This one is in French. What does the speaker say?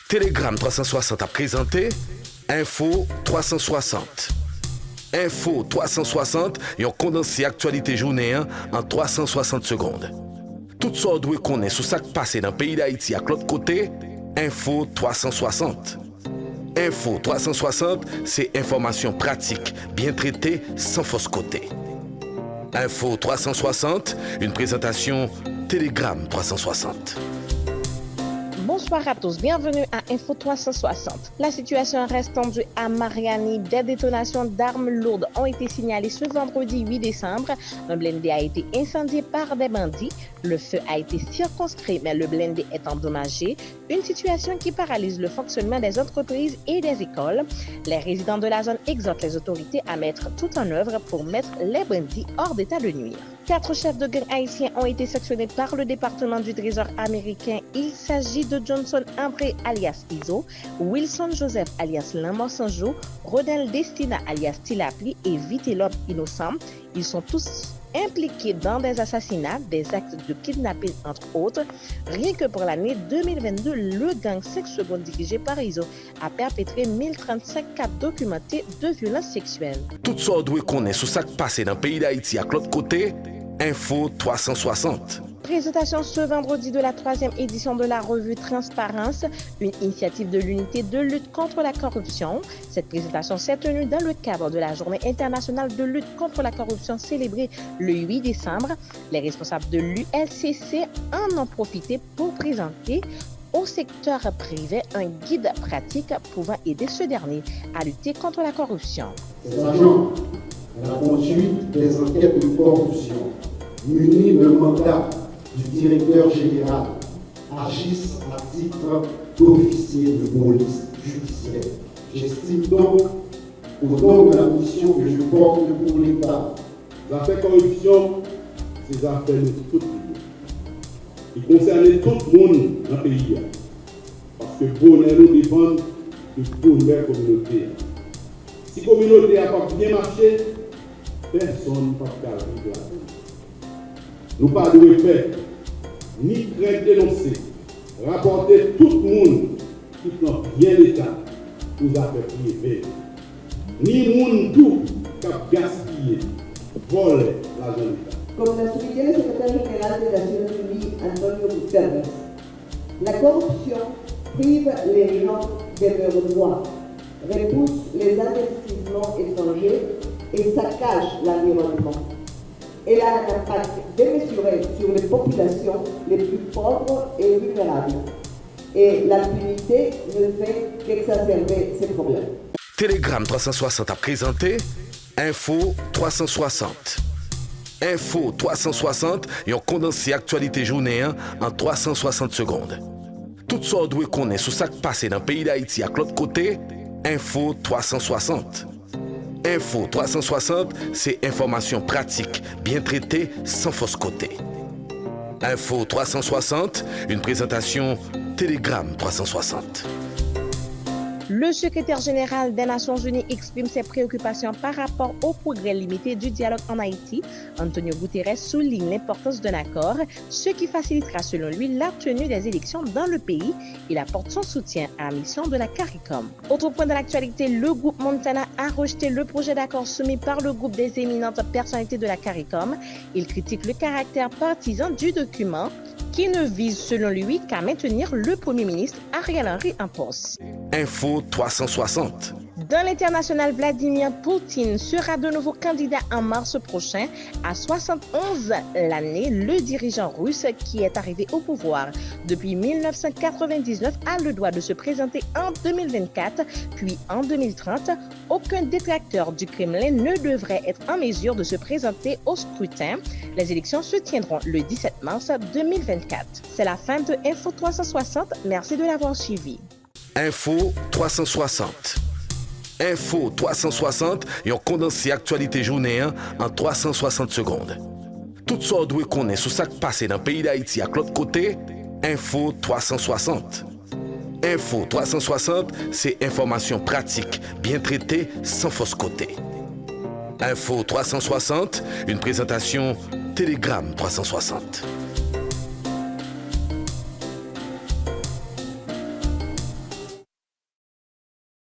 Telegram 360 a présenté Info 360. Info 360, yon condensé actualité journée en 360 secondes. Tout ça doit connaître sur ce qui passe dans le pays d'Haïti à l'autre côté, Info 360. Info 360, c'est information pratique, bien traitée, sans fausse côté. Info 360, une présentation Telegram 360. Bonsoir à tous, bienvenue à Info 360. La situation reste tendue à Mariani. Des détonations d'armes lourdes ont été signalées ce vendredi 8 décembre. Un blindé a été incendié par des bandits. Le feu a été circonscrit, mais le blindé est endommagé. Une situation qui paralyse le fonctionnement des entreprises et des écoles. Les résidents de la zone exhortent les autorités à mettre tout en œuvre pour mettre les bandits hors d'état de nuire. 4 chefs de gang haïtiens ont été sanctionnés par le département du Trésor américain. Il s'agit de Johnson André alias Izo, Wilson Joseph alias Lamor Sanjo, Rodel Destina alias Tilapli et Vitelop Innocent. Ils sont tous impliqués dans des assassinats, des actes de kidnapping entre autres. Rien que pour l'année 2022, le gang 5 secondes dirigé par Izo a perpétré 1035 cas documentés de violences sexuelles. Tout ça doit connaître sur ce qui passe dans le pays d'Haïti à l'autre côté, Info 360. Présentation ce vendredi de la 3e édition de la revue Transparence, une initiative de l'unité de lutte contre la corruption. Cette présentation s'est tenue dans le cadre de la Journée internationale de lutte contre la corruption célébrée le 8 décembre. Les responsables de l'ULCC en ont profité pour présenter au secteur privé un guide pratique pouvant aider ce dernier à lutter contre la corruption. Ces agents, à la conduite des enquêtes de corruption, munis de mandat du directeur général, agissent à titre d'officier de police judiciaire. J'estime donc, au nom de la mission que je porte pour l'État, l'affaire corruption, c'est des affaires de tout le monde. Il concerne tout le monde dans le pays. Parce que le bonheur nous dépend du bonheur communautaire. Si la communauté n'a pas bien marché, personne ne peut pas vivre. Nous ne devons pas faire ni très dénoncer, rapporter tout le monde qui n'a bien l'État aux affaires privées, ni monde tout qui a gaspillé, volé l'argent de l'État. Comme l'a souligné le secrétaire général des Nations Unies, Antonio Guterres, la corruption prive les gens de leurs droits, repousse les investissements étrangers et saccage l'environnement. Elle a un impact démesuré sur les populations les plus pauvres et vulnérables. Et l'impunité ne fait qu'exacerber ces problèmes. Telegram 360 a présenté Info 360. Info 360, yon condensé actualité journée en 360 secondes. Tout ça doit connaître sur ce qui passe dans le pays d'Haïti à l'autre côté, Info 360. Info 360, c'est information pratique, bien traitée, sans fausse côté. Info 360, une présentation Telegram 360. Le secrétaire général des Nations Unies exprime ses préoccupations par rapport au progrès limité du dialogue en Haïti. Antonio Guterres souligne l'importance d'un accord, ce qui facilitera selon lui la tenue des élections dans le pays. Il apporte son soutien à la mission de la CARICOM. Autre point de l'actualité, le groupe Montana a rejeté le projet d'accord soumis par le groupe des éminentes personnalités de la CARICOM. Il critique le caractère partisan du document qui ne vise selon lui qu'à maintenir le Premier ministre Ariel Henry en poste. Info 360. Dans l'international, Vladimir Poutine sera de nouveau candidat en mars prochain. À 71 l'année, le dirigeant russe qui est arrivé au pouvoir depuis 1999 a le droit de se présenter en 2024, puis en 2030. Aucun détracteur du Kremlin ne devrait être en mesure de se présenter au scrutin. Les élections se tiendront le 17 mars 2024. C'est la fin de Info 360. Merci de l'avoir suivi. Info 360. Info 360, yon condensé actualité journée en 360 secondes. Tout ça doit connaître sur ce qui passe dans le pays d'Haïti à l'autre côté, Info 360. Info 360, c'est information pratique, bien traitée, sans fausse côté. Info 360, une présentation Telegram 360.